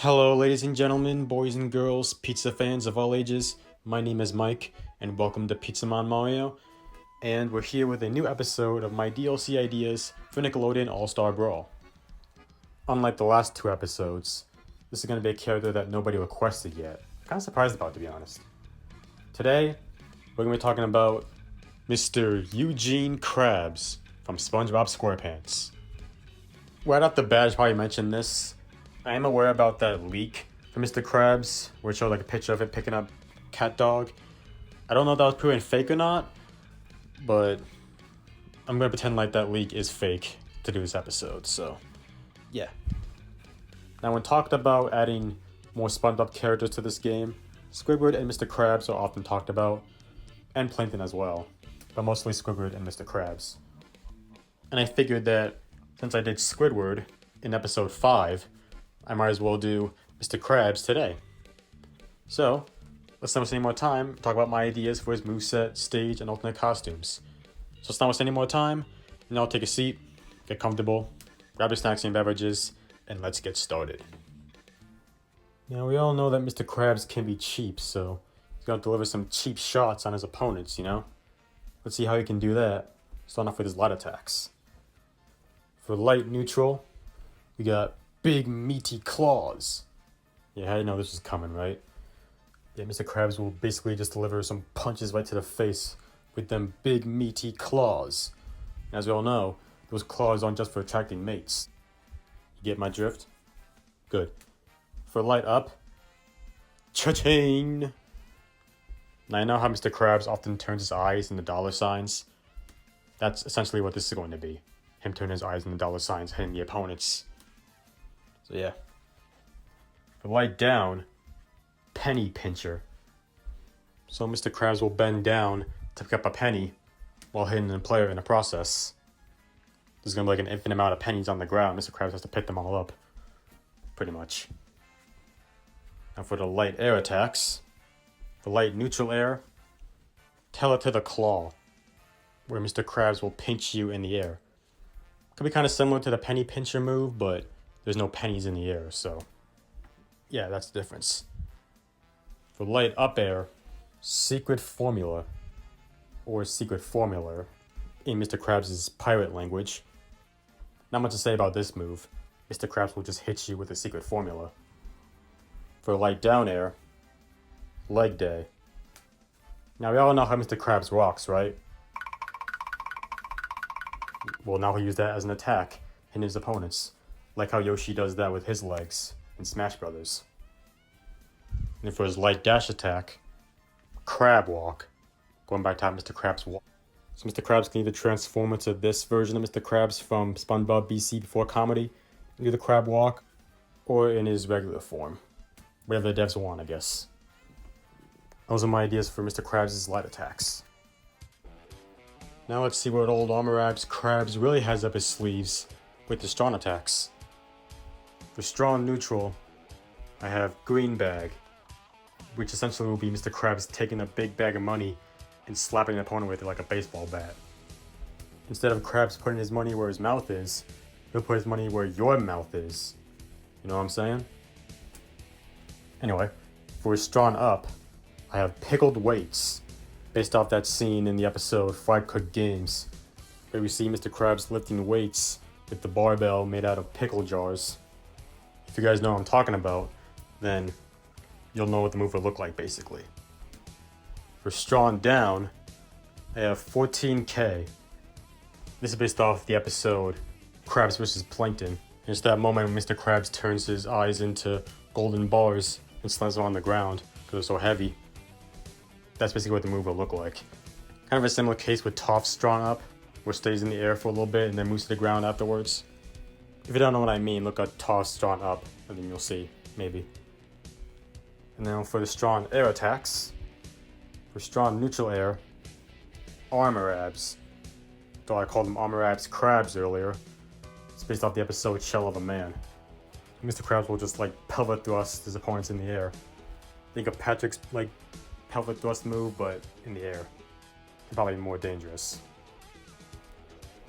Hello, ladies and gentlemen, boys and girls, pizza fans of all ages. My name is Mike, and welcome to Pizzamon Mario. And we're here with a new episode of my DLC ideas for Nickelodeon All-Star Brawl. Unlike the last two episodes, this is going to be a character that nobody requested yet. I'm kind of surprised about, to be honest. Today, we're going to be talking about Mr. Eugene Krabs from SpongeBob SquarePants. Right off the bat, I should probably mention this. I am aware about that leak from Mr. Krabs, where it showed like a picture of it picking up cat dog. I don't know if that was proven fake or not, but I'm gonna pretend like that leak is fake to do this episode, so yeah. Now when talked about adding more SpongeBob characters to this game, Squidward and Mr. Krabs are often talked about, and Plankton as well, but mostly Squidward and Mr. Krabs. And I figured that since I did Squidward in episode 5, I might as well do Mr. Krabs today. So, let's not waste any more time, talk about my ideas for his moveset, stage, and alternate costumes. So let's not waste any more time, and I'll take a seat, get comfortable, grab your snacks and beverages, and let's get started. Now we all know that Mr. Krabs can be cheap, so he's gonna deliver some cheap shots on his opponents, you know? Let's see how he can do that, starting off with his light attacks. For light neutral, we got big meaty claws. Yeah, how you know this was coming, right? Yeah, Mr. Krabs will basically just deliver some punches right to the face with them big meaty claws. And as we all know, those claws aren't just for attracting mates. You get my drift? Good. For light up, cha-ching! Now I know how Mr. Krabs often turns his eyes into dollar signs. That's essentially what this is going to be. Him turning his eyes into dollar signs, hitting the opponents. So yeah. For light down, penny pincher. So Mr. Krabs will bend down to pick up a penny while hitting the player in the process. There's gonna be like an infinite amount of pennies on the ground. Mr. Krabs has to pick them all up. Pretty much. Now for the light air attacks. For light neutral air, tell it to the claw, where Mr. Krabs will pinch you in the air. Could be kind of similar to the penny pincher move, but there's no pennies in the air, so yeah, that's the difference. For light up air, secret formula, or secret formula in Mr. Krabs' pirate language. Not much to say about this move. Mr. Krabs will just hit you with a secret formula. For light down air, leg day. Now we all know how Mr. Krabs rocks, right? Well, now he'll use that as an attack in his opponents. Like how Yoshi does that with his legs in Smash Brothers. And for his light dash attack, Crab walk. Going back to how Mr. Krabs walk. So Mr. Krabs can either transform into this version of Mr. Krabs from SpongeBob BC Before Comedy, and do the Crab walk, or in his regular form. Whatever the devs want, I guess. Those are my ideas for Mr. Krabs' light attacks. Now let's see what old Armorab's Krabs really has up his sleeves with the strong attacks. For strong neutral, I have green bag, which essentially will be Mr. Krabs taking a big bag of money and slapping an opponent with it like a baseball bat. Instead of Krabs putting his money where his mouth is, he'll put his money where your mouth is. You know what I'm saying? Anyway, for his strong up, I have pickled weights, based off that scene in the episode Fried Cooked Games, where we see Mr. Krabs lifting weights with the barbell made out of pickle jars. If you guys know what I'm talking about, then you'll know what the move will look like, basically. For strong down, I have 14K. This is based off the episode Krabs vs. Plankton. And it's that moment when Mr. Krabs turns his eyes into golden bars and slams them on the ground because they're so heavy. That's basically what the move will look like. Kind of a similar case with Toph's strong up, where it stays in the air for a little bit and then moves to the ground afterwards. If you don't know what I mean, look at Toph's strong up, and then you'll see, maybe. And then for the strong air attacks, for strong neutral air, Armorabs. Though I called them Armorab's Krabs earlier. It's based off the episode Shell of a Man. Mr. Krabs will just like pelvic thrust his opponents in the air. Think of Patrick's like pelvic thrust move, but in the air. Probably more dangerous.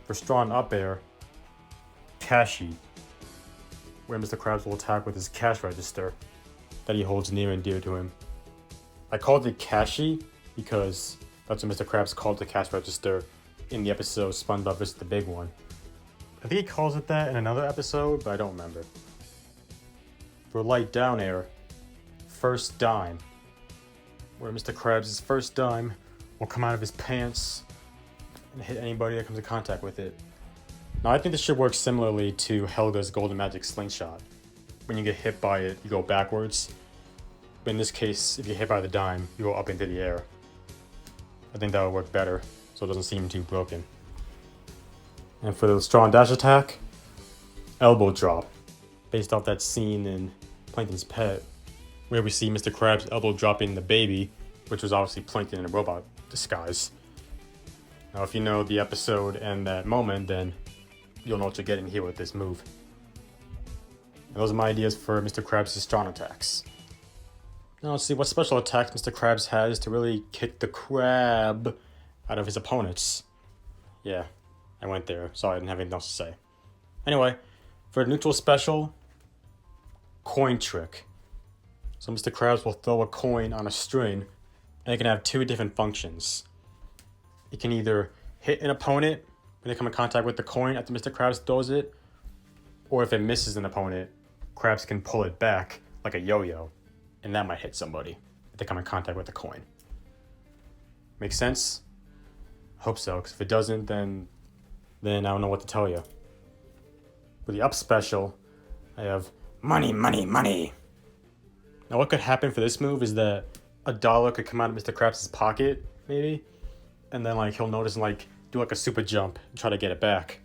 For strong up air, Kashi. where Mr. Krabs will attack with his cash register that he holds near and dear to him. I called it Cashy because that's what Mr. Krabs called the cash register in the episode SpongeBob vs. the Big One. I think he calls it that in another episode, but I don't remember. For light down air, first dime, where Mr. Krabs' first dime will come out of his pants and hit anybody that comes in contact with it. Now I think this should work similarly to Helga's Golden Magic Slingshot. When you get hit by it, you go backwards. But in this case, if you get hit by the dime, you go up into the air. I think that would work better, so it doesn't seem too broken. And for the straw and dash attack, elbow drop, based off that scene in Plankton's Pet, where we see Mr. Krabs elbow dropping the baby, which was obviously Plankton in a robot disguise. Now if you know the episode and that moment, then you'll know what you're getting here with this move. And those are my ideas for Mr. Krabs' strong attacks. Now let's see what special attacks Mr. Krabs has to really kick the crab out of his opponents. Yeah, I went there. Sorry, I didn't have anything else to say. Anyway, for a neutral special, coin trick. So Mr. Krabs will throw a coin on a string, and it can have two different functions. It can either hit an opponent when they come in contact with the coin after Mr. Krabs throws it, or if it misses an opponent, Krabs can pull it back like a yo-yo, and that might hit somebody if they come in contact with the coin. Make sense? Hope so, because if it doesn't, then I don't know what to tell you. For the up special, I have money, money, money. Now what could happen for this move is that a dollar could come out of Mr. Krabs' pocket, maybe, and then he'll notice and do a super jump and try to get it back.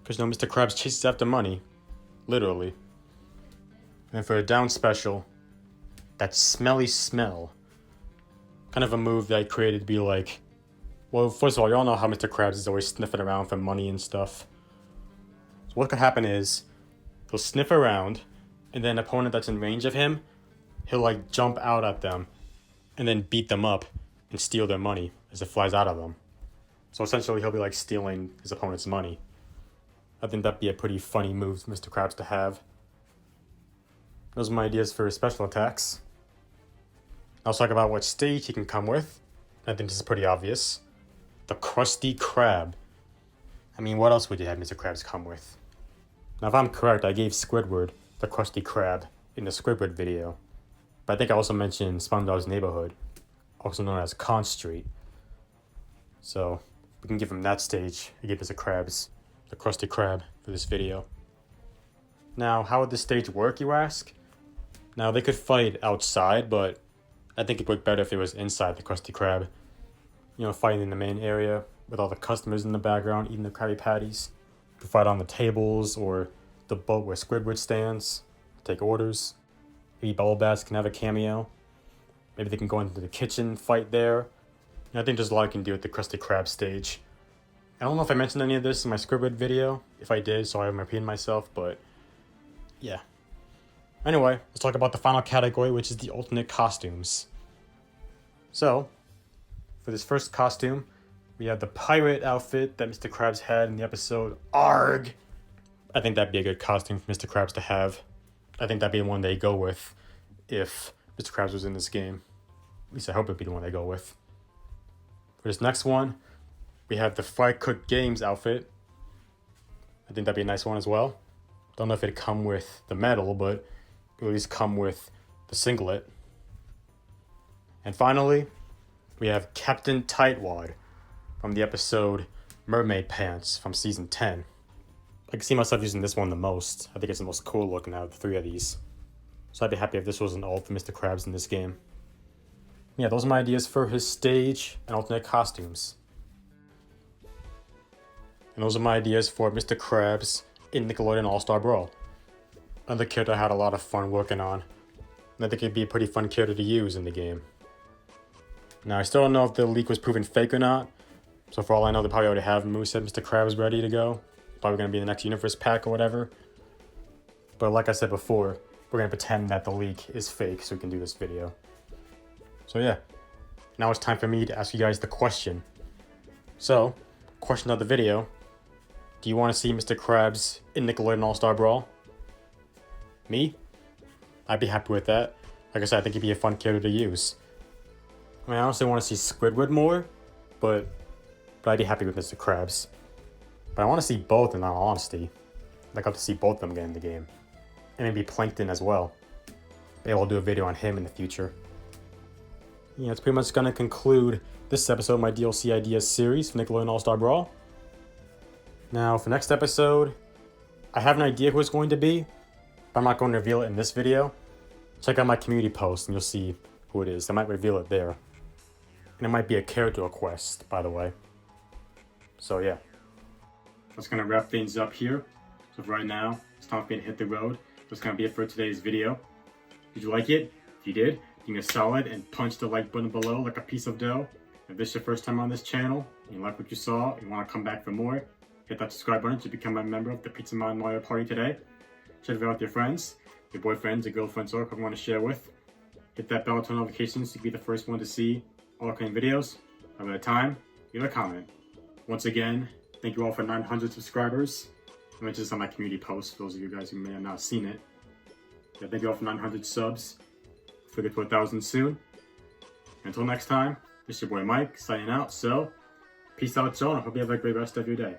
Because Mr. Krabs chases after money, literally. And then for a down special, that smelly smell. Kind of a move that I created to be well, first of all, y'all know how Mr. Krabs is always sniffing around for money and stuff. So what could happen is, he'll sniff around, and then an opponent that's in range of him, he'll jump out at them, and then beat them up and steal their money as it flies out of them. So essentially, he'll be stealing his opponent's money. I think that'd be a pretty funny move for Mr. Krabs to have. Those are my ideas for special attacks. I'll talk about what stage he can come with. I think this is pretty obvious. The Krusty Krab. I mean, what else would you have Mr. Krabs come with? Now, if I'm correct, I gave Squidward the Krusty Krab in the Squidward video. But I think I also mentioned SpongeBob's neighborhood, also known as Con Street. So we can give him that stage. I gave Mr. Krabs the Krusty Krab for this video. Now, how would this stage work, you ask? Now, they could fight outside, but I think it'd work better if it was inside the Krusty Krab. Fighting in the main area with all the customers in the background eating the Krabby Patties. You could fight on the tables or the boat where Squidward stands to take orders. Maybe Bubble Bass can have a cameo. Maybe they can go into the kitchen, fight there. I think there's a lot you can do with the Krusty Krab stage. I don't know if I mentioned any of this in my Squidward video. If I did, so I'm repeating myself, but yeah. Anyway, let's talk about the final category, which is the alternate costumes. So, for this first costume, we have the pirate outfit that Mr. Krabs had in the episode ARG. I think that'd be a good costume for Mr. Krabs to have. I think that'd be the one they go with if Mr. Krabs was in this game. At least I hope it'd be the one they go with. For this next one, we have the Fry Cook Games outfit. I think that'd be a nice one as well. Don't know if it'd come with the medal, but it'll at least come with the singlet. And finally, we have Captain Tightwad from the episode Mermaid Pants from season 10. I can see myself using this one the most. I think it's the most cool looking out of the three of these. So I'd be happy if this was an alt for Mr. Krabs in this game. Yeah, those are my ideas for his stage and alternate costumes. And those are my ideas for Mr. Krabs in Nickelodeon All-Star Brawl. Another character I had a lot of fun working on. And I think it'd be a pretty fun character to use in the game. Now, I still don't know if the leak was proven fake or not. So for all I know, they probably already have Moosehead Mr. Krabs ready to go. Probably going to be in the next Universe pack or whatever. But like I said before, we're going to pretend that the leak is fake so we can do this video. So yeah, now it's time for me to ask you guys the question. So, question of the video. Do you want to see Mr. Krabs in Nickelodeon All-Star Brawl? Me? I'd be happy with that. Like I said, I think he'd be a fun character to use. I mean, I honestly want to see Squidward more, but I'd be happy with Mr. Krabs. But I want to see both, in all honesty. I'd like to see both of them get in the game. And maybe Plankton as well. Maybe I'll do a video on him in the future. Yeah, that's pretty much going to conclude this episode of my DLC Ideas series for Nickelodeon All-Star Brawl. Now, for next episode, I have an idea who it's going to be, but I'm not going to reveal it in this video. Check out my community post and you'll see who it is. I might reveal it there. And it might be a character request, by the way. So yeah. That's going to wrap things up here. So for right now, it's time for me to hit the road. That's going to be it for today's video. Did you like it? If you did, give me a solid and punch the like button below like a piece of dough. If this is your first time on this channel, and you like what you saw, and you want to come back for more, hit that subscribe button to become a member of the Pizzaman Mario Party today. Share it out with your friends, your boyfriends, your girlfriends, or whoever you want to share with. Hit that bell to notifications to be the first one to see all upcoming videos. Have a time, leave a comment. Once again, thank you all for 900 subscribers. I mentioned this on my community post for those of you guys who may have not seen it. Yeah, thank you all for 900 subs. We'll get to 1,000 soon. Until next time, this is your boy Mike signing out. So, peace out, y'all, and I hope you have a great rest of your day.